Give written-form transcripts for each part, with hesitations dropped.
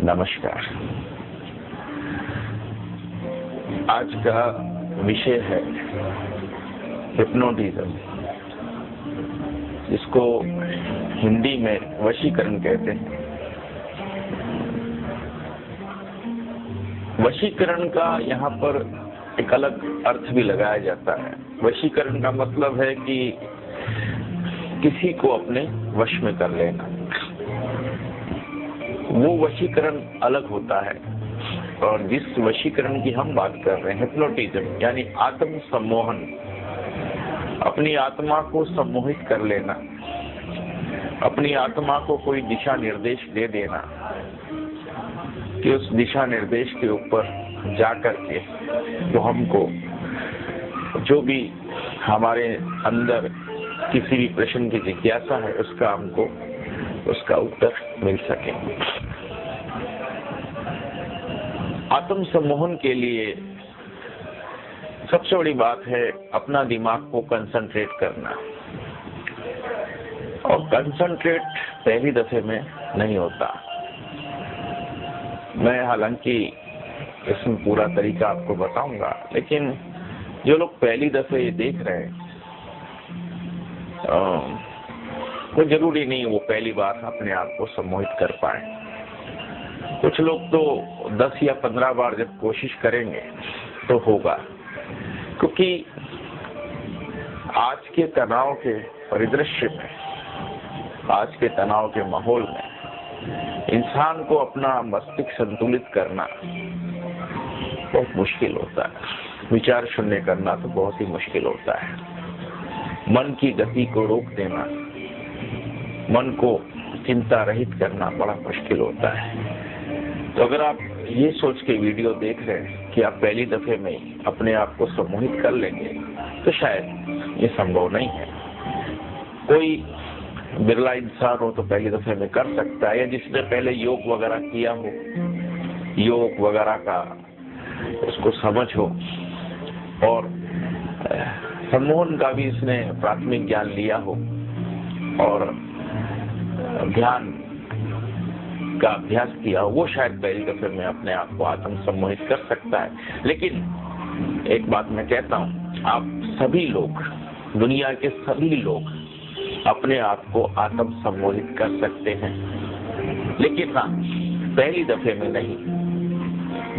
नमस्कार। आज का विषय है हिप्नोटिज्म, जिसको हिंदी में वशीकरण कहते हैं। वशीकरण का यहाँ पर एक अलग अर्थ भी लगाया जाता है। वशीकरण का मतलब है कि किसी को अपने वश में कर लेना। वो वशीकरण अलग होता है, और जिस वशीकरण की हम बात कर रहे हैं, हिप्नोटिज्म यानी आत्म सम्मोहन, अपनी आत्मा को सम्मोहित कर लेना, अपनी आत्मा को कोई दिशा निर्देश दे देना कि उस दिशा निर्देश के ऊपर जा करके तो हमको जो भी हमारे अंदर किसी भी प्रश्न की जिज्ञासा है उसका उत्तर मिल सके। आत्म सम्मोहन के लिए सबसे बड़ी बात है अपना दिमाग को कंसंट्रेट करना, और कंसंट्रेट पहली दफे में नहीं होता। मैं हालांकि इसमें पूरा तरीका आपको बताऊंगा, लेकिन जो लोग पहली दफे ये देख रहे हैं, वो जरूरी नहीं वो पहली बार अपने आप को सम्मोहित कर पाए। कुछ लोग तो 10 या 15 बार जब कोशिश करेंगे तो होगा, क्योंकि आज के तनाव के परिदृश्य में, आज के तनाव के माहौल में इंसान को अपना मस्तिष्क संतुलित करना बहुत मुश्किल होता है। विचार शून्य करना तो बहुत ही मुश्किल होता है। मन की गति को रोक देना, मन को चिंता रहित करना बड़ा मुश्किल होता है। तो अगर आप ये सोच के वीडियो देख रहे हैं कि आप पहली दफे में अपने आप को सम्मोहित कर लेंगे, तो शायद ये संभव नहीं है। कोई बिरला इंसान हो तो पहली दफे में कर सकता है, या जिसने पहले योग वगैरह किया हो, योग वगैरह का उसको समझ हो, और सम्मोहन का भी इसने प्राथमिक ज्ञान लिया हो, और ध्यान का अभ्यास किया हो, वो शायद पहली दफे में अपने आप को आत्म सम्मोहित कर सकता है। लेकिन एक बात मैं कहता हूँ, आप सभी लोग, दुनिया के सभी लोग अपने आप को आत्म सम्मोहित कर सकते हैं, लेकिन हाँ, पहली दफे में नहीं।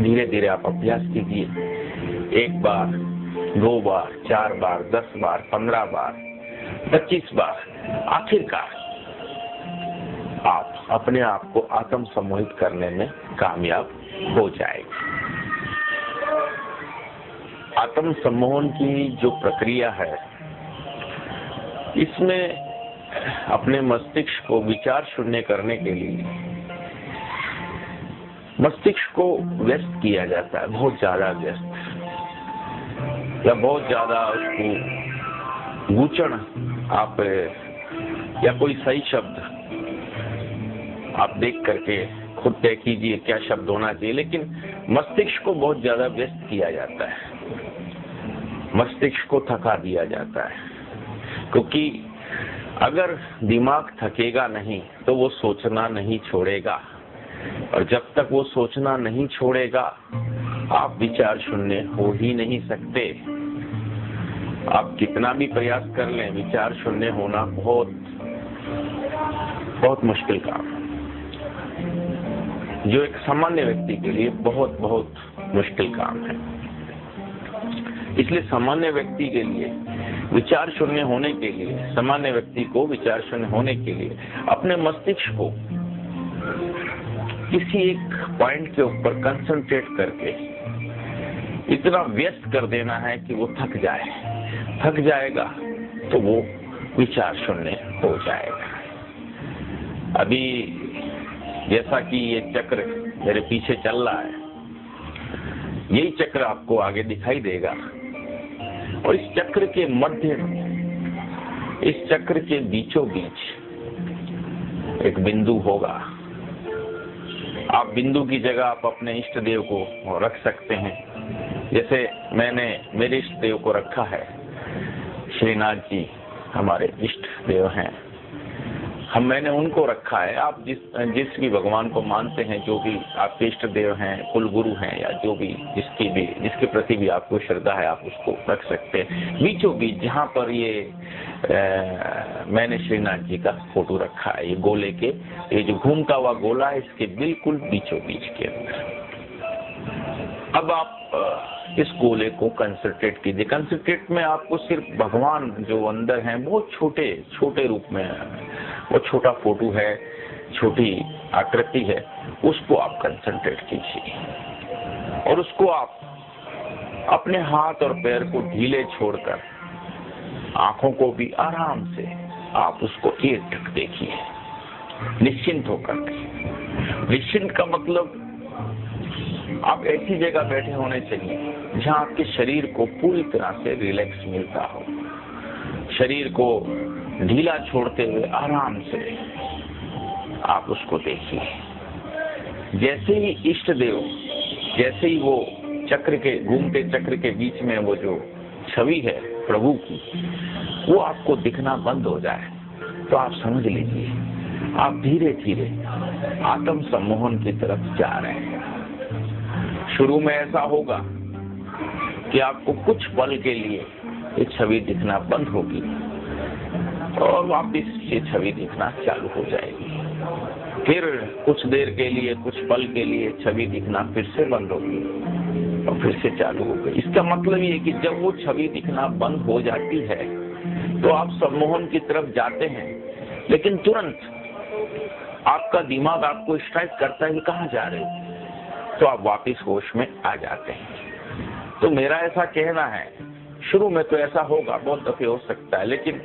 धीरे धीरे आप अभ्यास कीजिए। 1 बार, 2 बार, 4 बार, 10 बार, 15 बार, 25 बार, आखिरकार आप अपने आप को आत्म सम्मोहित करने में कामयाब हो जाएंगे। आत्म सम्मोहन की जो प्रक्रिया है, इसमें अपने मस्तिष्क को विचार शून्य करने के लिए मस्तिष्क को व्यस्त किया जाता है, बहुत ज्यादा व्यस्त, या बहुत ज्यादा उसको गूंचन, आप या कोई सही शब्द आप देख करके खुद तय कीजिए क्या शब्द होना चाहिए, लेकिन मस्तिष्क को बहुत ज्यादा व्यस्त किया जाता है, मस्तिष्क को थका दिया जाता है, क्योंकि अगर दिमाग थकेगा नहीं तो वो सोचना नहीं छोड़ेगा, और जब तक वो सोचना नहीं छोड़ेगा आप विचार शून्य हो ही नहीं सकते। आप कितना भी प्रयास कर लें, विचार शून्य होना बहुत बहुत मुश्किल काम है, जो एक सामान्य व्यक्ति के लिए बहुत बहुत मुश्किल काम है। इसलिए सामान्य व्यक्ति के लिए विचार शून्य होने के लिए, सामान्य व्यक्ति को विचार शून्य होने के लिए अपने मस्तिष्क को किसी एक पॉइंट के ऊपर कंसंट्रेट करके इतना व्यस्त कर देना है कि वो थक जाएगा तो वो विचार शून्य हो जाएगा। अभी जैसा कि ये चक्र मेरे पीछे चल रहा है, यही चक्र आपको आगे दिखाई देगा, और इस चक्र के मध्य, इस चक्र के बीचों बीच एक बिंदु होगा। आप बिंदु की जगह आप अपने इष्ट देव को रख सकते हैं। जैसे मैंने मेरे इष्ट देव को रखा है, श्रीनाथ जी हमारे इष्ट देव हैं, मैंने उनको रखा है। आप जिस भी भगवान को मानते हैं, जो भी आपके इष्ट देव हैं, कुल गुरु हैं, या जो भी जिसके प्रति भी आपको श्रद्धा है, आप उसको रख सकते हैं। बीचों बीच जहाँ पर ये मैंने श्रीनाथ जी का फोटो रखा है, ये गोले के, ये जो घूमता हुआ गोला है, इसके बिल्कुल बीचों बीच के अंदर। अब आप इस गोले को कंसंट्रेट कीजिए। कंसंट्रेट में आपको सिर्फ भगवान जो अंदर हैं, बहुत छोटे छोटे रूप में, वो छोटा फोटो है, छोटी आकृति है, उसको आप कंसंट्रेट कीजिए, और उसको आप अपने हाथ और पैर को ढीले छोड़कर, आंखों को भी आराम से आप उसको एकटक देखिए, निश्चिंत होकर। निश्चिंत का मतलब आप ऐसी जगह बैठे होने चाहिए जहां आपके शरीर को पूरी तरह से रिलैक्स मिलता हो, शरीर को ढीला छोड़ते हुए आराम से आप उसको देखिए। जैसे ही इष्ट देव, जैसे ही वो चक्र के, घूमते चक्र के बीच में वो जो छवि है प्रभु की, वो आपको दिखना बंद हो जाए तो आप समझ लीजिए आप धीरे धीरे आत्म सम्मोहन की तरफ जा रहे हैं। शुरू में ऐसा होगा कि आपको कुछ पल के लिए ये छवि दिखना बंद होगी, और वापिस ये छवि दिखना चालू हो जाएगी। फिर कुछ देर के लिए, कुछ पल के लिए छवि दिखना फिर से बंद होगी और फिर से चालू हो गई। इसका मतलब ये है कि जब वो छवि दिखना बंद हो जाती है तो आप सम्मोहन की तरफ जाते हैं, लेकिन तुरंत आपका दिमाग आपको स्ट्राइक करता है कि कहाँ जा रहे हो, तो आप वापिस होश में आ जाते हैं। तो मेरा ऐसा कहना है, शुरू में तो ऐसा होगा, बहुत दफे हो सकता है, लेकिन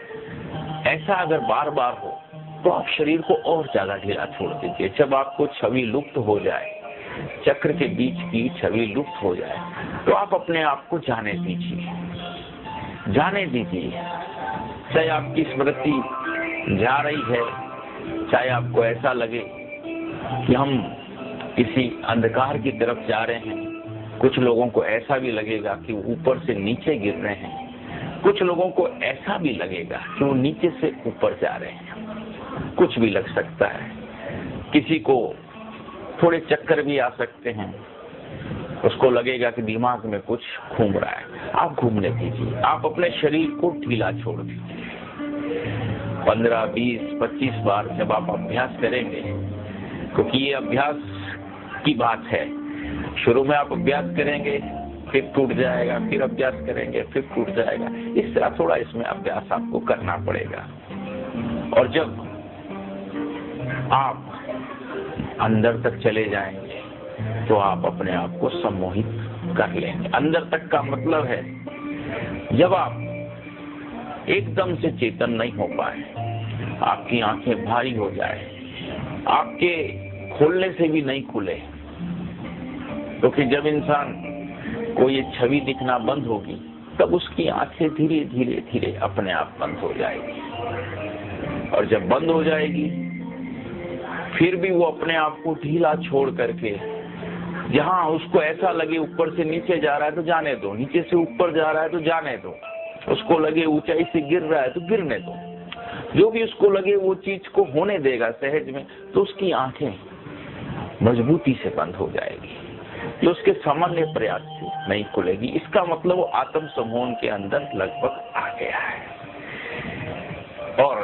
ऐसा अगर बार बार हो तो आप शरीर को और ज्यादा ढीला छोड़ दीजिए। जब आपको छवि लुप्त हो जाए, चक्र के बीच की छवि लुप्त हो जाए, तो आप अपने आप को जाने दीजिए, जाने दीजिए। चाहे आपकी स्मृति जा रही है, चाहे आपको ऐसा लगे कि हम किसी अंधकार की तरफ जा रहे हैं, कुछ लोगों को ऐसा भी लगेगा कि ऊपर से नीचे गिर रहे हैं, कुछ लोगों को ऐसा भी लगेगा कि वो नीचे से ऊपर जा रहे हैं, कुछ भी लग सकता है। किसी को थोड़े चक्कर भी आ सकते हैं, उसको लगेगा कि दिमाग में कुछ घूम रहा है। आप घूमने दीजिए, आप अपने शरीर को ढीला छोड़ दीजिए। 15, 20, 25 बार जब आप अभ्यास करेंगे, क्योंकि ये अभ्यास की बात है, शुरू में आप अभ्यास करेंगे, फिर टूट जाएगा, फिर अभ्यास करेंगे, फिर टूट जाएगा। इस तरह थोड़ा इसमें अभ्यास आपको करना पड़ेगा। और जब आप अंदर तक चले जाएंगे तो आप अपने आप को सम्मोहित कर लेंगे। अंदर तक का मतलब है जब आप एकदम से चेतन नहीं हो पाए, आपकी आंखें भारी हो जाए, आपके खोलने से भी नहीं खुले, क्योंकि जब इंसान को ये छवि दिखना बंद होगी तब उसकी आंखें धीरे धीरे धीरे अपने आप बंद हो जाएगी। और जब बंद हो जाएगी फिर भी वो अपने आप को ढीला छोड़ करके, जहां उसको ऐसा लगे ऊपर से नीचे जा रहा है तो जाने दो, नीचे से ऊपर जा रहा है तो जाने दो, उसको लगे ऊंचाई से गिर रहा है तो गिरने दो। जो भी उसको लगे वो चीज को होने देगा सहज में, तो उसकी आंखें मजबूती से बंद हो जाएगी, जो उसके सामान्य प्रयास से नहीं खुलेगी। इसका मतलब वो आत्म सम्मोहन के अंदर लगभग आ गया है। और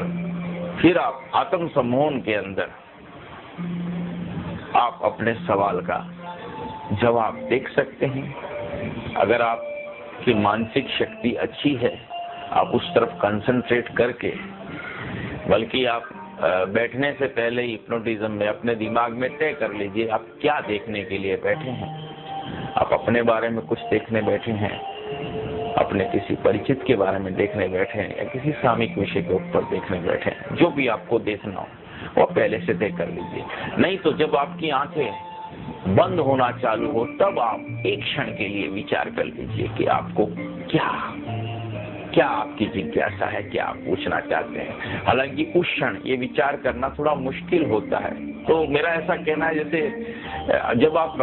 फिर आप आत्म सम्मोहन के अंदर आप अपने सवाल का जवाब देख सकते हैं। अगर आपकी मानसिक शक्ति अच्छी है, आप उस तरफ कंसंट्रेट करके, बल्कि आप बैठने से पहले ही हिप्नोटिज्म में अपने दिमाग में तय कर लीजिए आप क्या देखने के लिए बैठे हैं। आप अपने बारे में कुछ देखने बैठे हैं, अपने किसी परिचित के बारे में देखने बैठे हैं, या किसी सामयिक विषय के ऊपर देखने बैठे हैं। जो भी आपको देखना हो वो पहले से तय कर लीजिए। नहीं तो जब आपकी आंखें बंद होना चालू हो, तब आप एक क्षण के लिए विचार कर लीजिए कि आपको क्या आपकी जिज्ञासा है, क्या आप पूछना चाहते हैं। हालांकि उस क्षण ये विचार करना थोड़ा मुश्किल होता है। तो मेरा ऐसा कहना है, जैसे जब आप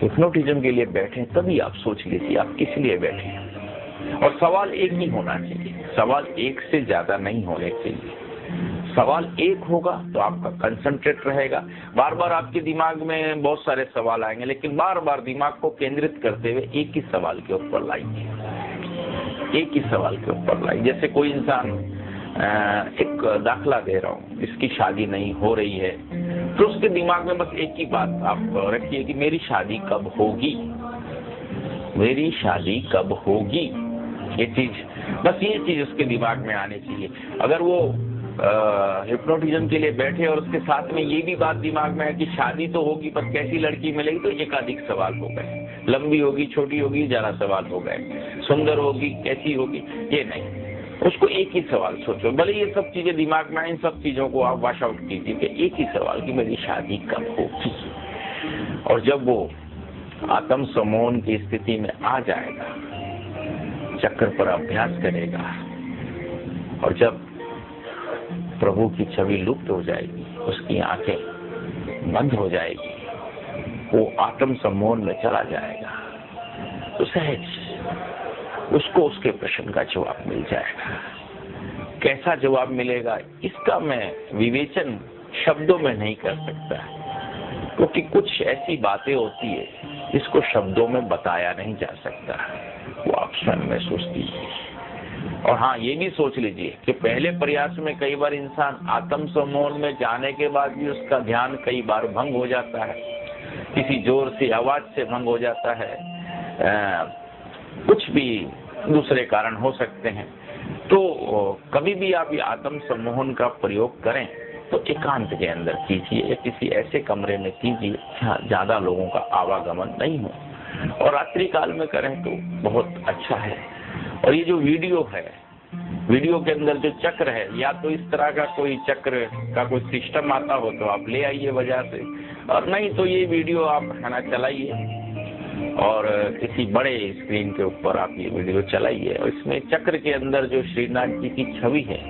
हिप्नोटिज्म के लिए बैठे तभी आप सोच लीजिए आप किस लिए बैठे हैं। और सवाल एक ही होना चाहिए, सवाल एक से ज्यादा नहीं होने चाहिए। सवाल एक होगा तो आपका कंसंट्रेट रहेगा। बार बार आपके दिमाग में बहुत सारे सवाल आएंगे, लेकिन बार बार दिमाग को केंद्रित करते हुए एक ही सवाल के ऊपर लाइए, एक ही सवाल के ऊपर लाइए। जैसे कोई इंसान, एक दाखला दे रहा हूँ, इसकी शादी नहीं हो रही है, तो उसके दिमाग में बस एक ही बात आप रखिए कि मेरी शादी कब होगी, मेरी शादी कब होगी। ये चीज उसके दिमाग में आनी चाहिए। अगर वो हिप्नोटिज्म के लिए बैठे और उसके साथ में ये भी बात दिमाग में है कि शादी तो होगी पर कैसी लड़की मिलेगी, तो एकाधिक सवाल हो गए। लंबी होगी, छोटी होगी, ज्यादा सवाल हो गए। सुंदर होगी, कैसी होगी, ये नहीं। उसको एक ही सवाल सोचो, भले ये सब चीजें दिमाग में, इन सब चीजों को आप वॉश आउट कीजिए कि एक ही सवाल कि मेरी शादी कब होगी। और जब वो आत्म सम्मोहन की स्थिति में आ जाएगा, चक्र पर अभ्यास करेगा, और जब प्रभु की छवि लुप्त हो जाएगी, उसकी आंखें बंद हो जाएगी, वो आत्म सम्मोहन में चला जाएगा, तो सहज उसको उसके प्रश्न का जवाब मिल जाएगा। कैसा जवाब मिलेगा इसका मैं विवेचन शब्दों में नहीं कर सकता, क्योंकि कुछ ऐसी बातें होती है जिसको शब्दों में बताया नहीं जा सकता, वो आप स्वयं महसूस कीजिए। और हाँ, ये भी सोच लीजिए कि पहले प्रयास में कई बार इंसान आत्म सम्मोहन में जाने के बाद भी उसका ध्यान कई बार भंग हो जाता है, किसी जोर से आवाज से भंग हो जाता है, कुछ भी दूसरे कारण हो सकते हैं। तो कभी भी आप ये आत्म सम्मोहन का प्रयोग करें तो एकांत के अंदर कीजिए, या किसी ऐसे कमरे में कीजिए जहाँ ज्यादा लोगों का आवागमन नहीं हो, और रात्रि काल में करें तो बहुत अच्छा है। और ये जो वीडियो है, वीडियो के अंदर जो चक्र है, या तो इस तरह का कोई चक्र का कोई सिस्टम आता हो तो आप ले आइए वजह से, और नहीं तो ये वीडियो आप चलाइए और किसी बड़े स्क्रीन के ऊपर आप ये वीडियो चलाइए, और इसमें चक्र के अंदर जो श्रीनाथ जी की छवि है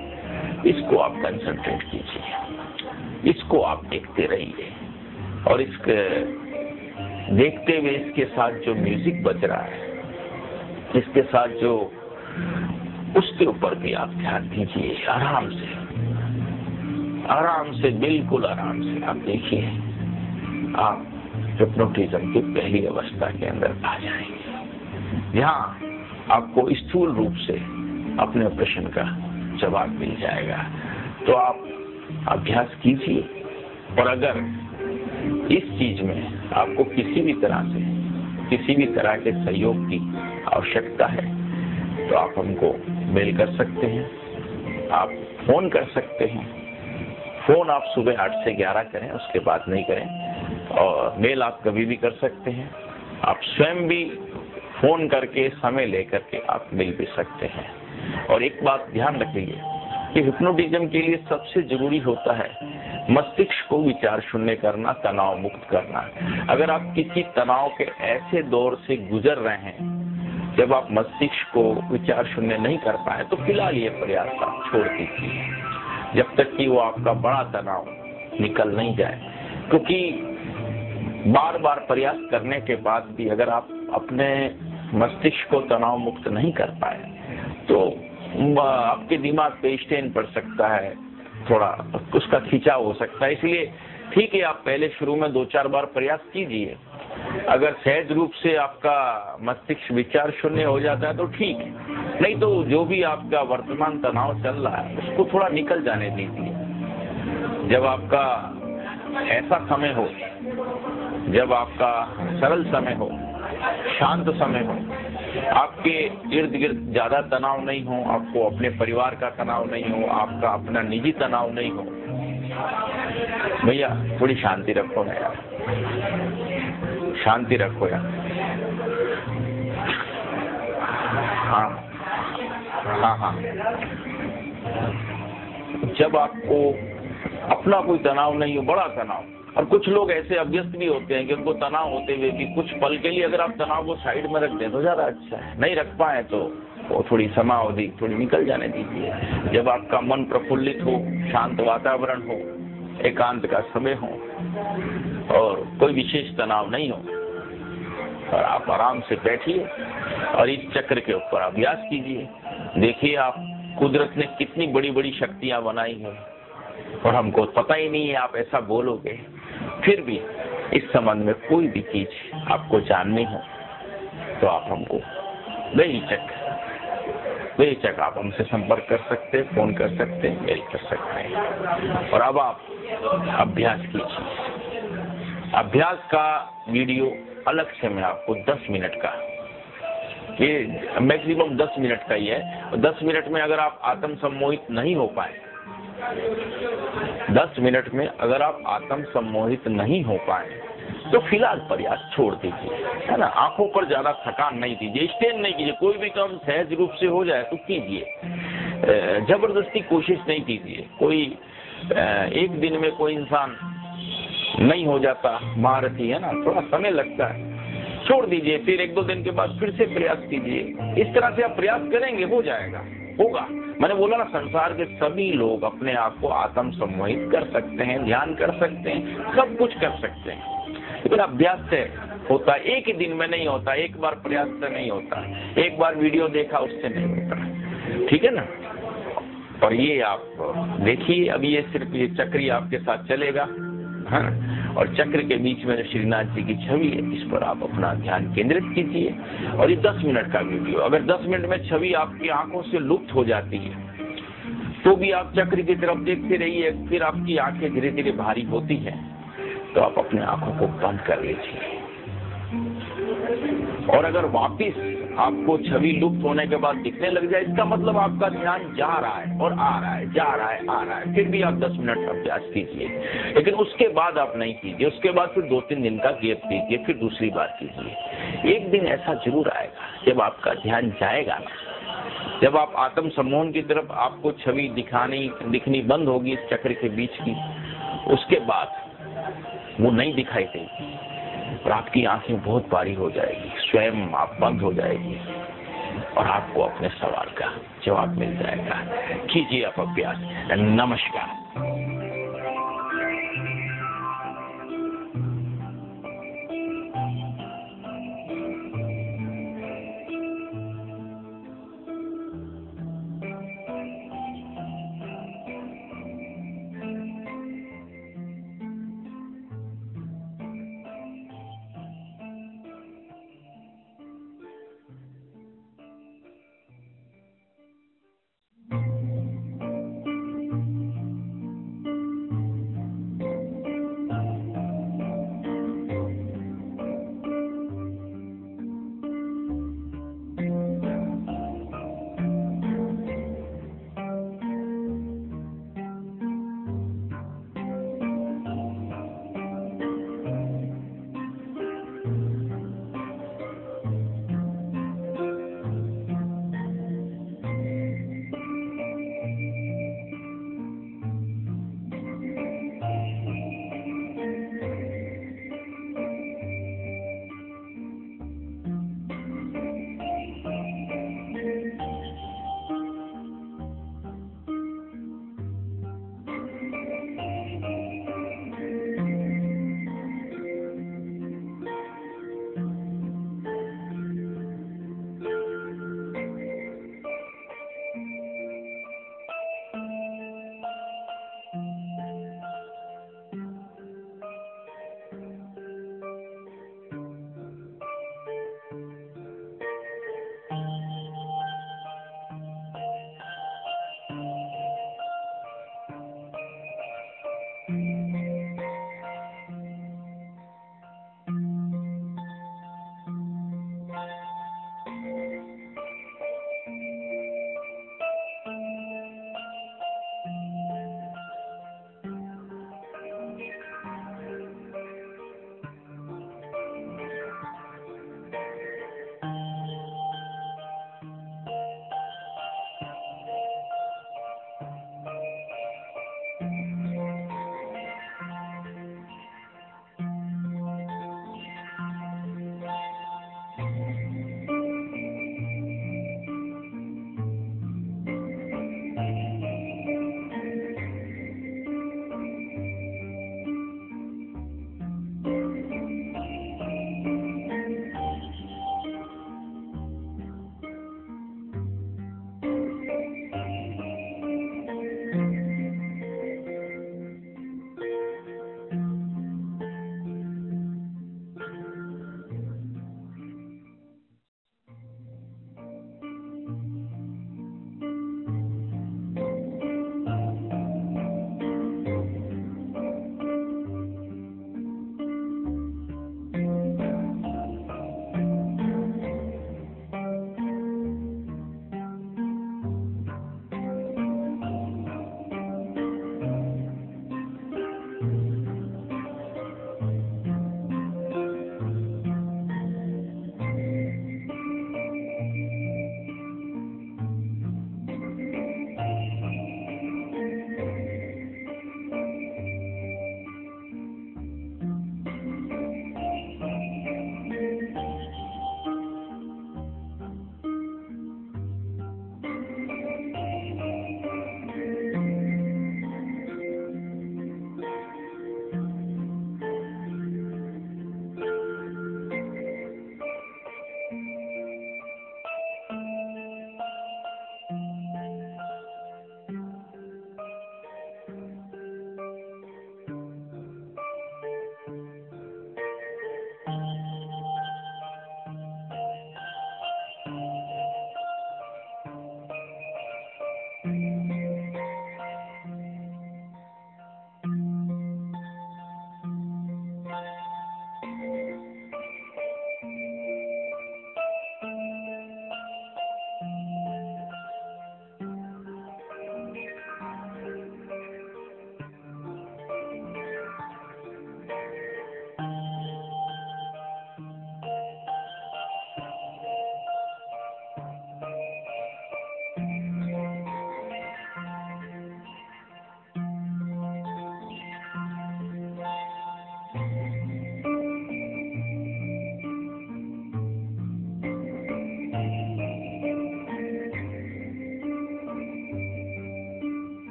इसको आप कंसंट्रेट कीजिए, इसको आप देखते रहिए, और इसके देखते हुए इसके साथ जो म्यूजिक बज रहा है, इसके साथ जो, उसके ऊपर भी आप ध्यान दीजिए। आराम से, बिल्कुल आराम से आप देखिए, आप हिप्नोटिज्म की पहली अवस्था के अंदर आ जाएंगे, जहाँ आपको स्थूल रूप से अपने प्रश्न का जवाब मिल जाएगा। तो आप अभ्यास कीजिए, और अगर इस चीज में आपको किसी भी तरह के सहयोग की आवश्यकता है तो आप हमको मेल कर सकते हैं, आप फोन कर सकते हैं। फोन आप सुबह 8 से 11 करें, उसके बाद नहीं करें, और मेल आप कभी भी कर सकते हैं। आप स्वयं भी फोन करके समय लेकर के आप मिल भी सकते हैं। और एक बात ध्यान रखिए कि हिप्नोटिज्म के लिए सबसे जरूरी होता है मस्तिष्क को विचार शून्य करना, तनाव मुक्त करना। अगर आप किसी तनाव के ऐसे दौर से गुजर रहे हैं जब आप मस्तिष्क को विचार शून्य नहीं कर पाए, तो फिलहाल ये प्रयास आप छोड़ दीजिए जब तक कि वो आपका बड़ा तनाव निकल नहीं जाए। क्योंकि बार बार प्रयास करने के बाद भी अगर आप अपने मस्तिष्क को तनाव मुक्त नहीं कर पाए तो आपके दिमाग पे स्ट्रेन पड़ सकता है, थोड़ा उसका खिंचाव हो सकता है। इसलिए ठीक है, आप पहले शुरू में 2-4 बार प्रयास कीजिए। अगर सहज रूप से आपका मस्तिष्क विचार शून्य हो जाता है तो ठीक है, नहीं तो जो भी आपका वर्तमान तनाव चल रहा है उसको थोड़ा निकल जाने दीजिए। जब आपका ऐसा समय हो, जब आपका सरल समय हो, शांत समय हो, आपके इर्द गिर्द ज्यादा तनाव नहीं हो, आपको अपने परिवार का तनाव नहीं हो, आपका अपना निजी तनाव नहीं हो, भैया थोड़ी शांति रखो ना यार, शांति रखो यार। हाँ हाँ हाँ, जब आपको अपना कोई तनाव नहीं हो, बड़ा तनाव, और कुछ लोग ऐसे अभ्यस्त भी होते हैं कि उनको तनाव होते हुए भी कुछ पल के लिए अगर आप तनाव को साइड में रख दें तो ज्यादा अच्छा है। नहीं रख पाए तो वो थोड़ी समावधि थोड़ी निकल जाने दीजिए। जब आपका मन प्रफुल्लित हो, शांत वातावरण हो, एकांत का समय हो और कोई विशेष तनाव नहीं हो, और आप आराम से बैठिए और इस चक्र के ऊपर अभ्यास कीजिए। देखिए आप कुदरत ने कितनी बड़ी बड़ी शक्तियां बनाई हैं और हमको पता ही नहीं है, आप ऐसा बोलोगे। फिर भी इस संबंध में कोई भी चीज आपको जाननी हो तो आप हमको बेहिचक आप हमसे संपर्क कर सकते हैं, फोन कर सकते हैं, मेल कर सकते हैं। और अब आप अभ्यास कीजिए। अभ्यास का वीडियो अलग से मैं आपको 10 मिनट का, ये मैक्सिमम 10 मिनट का ही है। 10 मिनट में अगर आप आत्म सम्मोहित नहीं हो पाए, 10 मिनट में अगर आप आत्म सम्मोहित नहीं हो पाए तो फिलहाल प्रयास छोड़ दीजिए, है ना। आंखों पर ज्यादा थकान नहीं दीजिए, स्ट्रेन नहीं कीजिए। कोई भी काम सहज रूप से हो जाए तो कीजिए, जबरदस्ती कोशिश नहीं कीजिए। कोई एक दिन में कोई इंसान नहीं हो जाता महारथी, है ना, थोड़ा समय लगता है, छोड़ दीजिए। फिर 1-2 दिन के बाद फिर से प्रयास कीजिए। इस तरह से आप प्रयास करेंगे, हो जाएगा, होगा। मैंने बोला ना, संसार के सभी लोग अपने आप को आत्म सम्मोहित कर सकते हैं, ध्यान कर सकते हैं, सब कुछ कर सकते हैं। लेकिन अभ्यास से होता, एक ही दिन में नहीं होता, एक बार प्रयास से नहीं होता, एक बार वीडियो देखा उससे नहीं होता, ठीक है ना। और ये आप देखिए, अभी ये सिर्फ ये चक्र ही आपके साथ चलेगा, हाँ, और चक्र के बीच में जो श्रीनाथ जी की छवि है, इस पर आप अपना ध्यान केंद्रित कीजिए। और ये 10 मिनट का वीडियो, अगर 10 मिनट में छवि आपकी आंखों से लुप्त हो जाती है तो भी आप चक्र की तरफ देखते रहिए। फिर आपकी आंखें धीरे धीरे भारी होती हैं तो आप अपने आंखों को बंद कर लीजिए। और अगर वापिस आपको छवि लुप्त होने के बाद दिखने लग जाए, इसका मतलब आपका ध्यान जा रहा है और आ रहा है, जा रहा है, आ रहा है। फिर भी आप 10 मिनट अभ्यास कीजिए, लेकिन उसके बाद आप नहीं कीजिए। उसके बाद फिर 2-3 दिन का गैप दीजिए, फिर दूसरी बार कीजिए। एक दिन ऐसा जरूर आएगा जब आपका ध्यान जाएगा ना, जब आप आत्म सम्मोहन की तरफ आपको छवि दिखनी बंद होगी इस चक्र के बीच की, उसके बाद वो नहीं दिखाई देगी और आपकी आंखें बहुत भारी हो जाएगी, स्वयं आप बंद हो जाएगी और आपको अपने सवाल का जवाब मिल जाएगा। कीजिए आप अभ्यास। नमस्कार।